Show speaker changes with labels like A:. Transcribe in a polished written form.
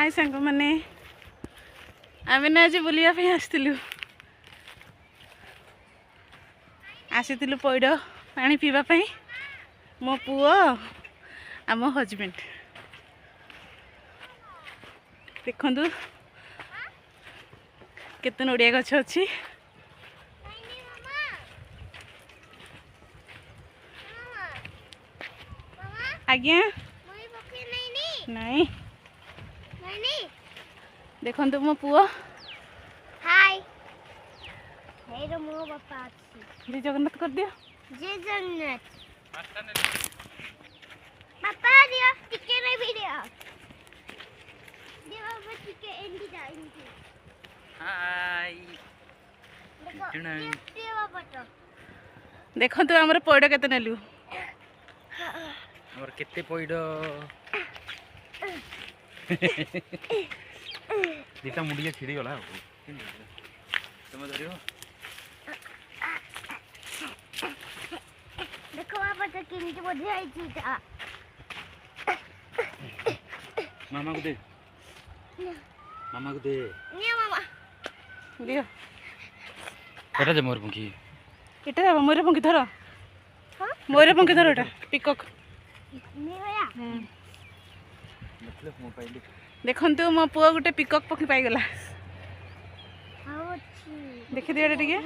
A: हाय सांग मैंने आम ना आज बुलिया आसलु आसीलु पैड पानी पीवाई मो पुओ आ मो हजबैंड देखु केते नड़िया गछ अच्छी आज्ञा नहीं देखु मो पुओ
B: हाय हेरो मो बापा अछि
A: जय जगन्नाथ कर दियो
B: जय जगन्नाथ बापा दियो टिके नहीं वीडियो दियो बाबा टिके एंडी दा एंडी
C: हाय
B: दियो बाबा तो
A: देखो तो हमर पैड केते नेलु
C: हमर केते पैड दीटा मुंडिया छिड़ी गला तुम धरियो
B: देखो बाबा तो किंती बोझे आई चीटा
C: मामा को दे मामा को दे
B: निया मामा
A: दियो
C: एटा जे मोर पंखी
A: एटा मोरे पंखी धर
B: हां
A: मोरे पंखी धर एटा पिकॉक
B: नी भैया
C: मतलब मोबाइल
A: देखंतु मो पुओ गोटे पिकॉक पखी पाई गला
B: हां अच्छी
A: देखि दियो एटा टिके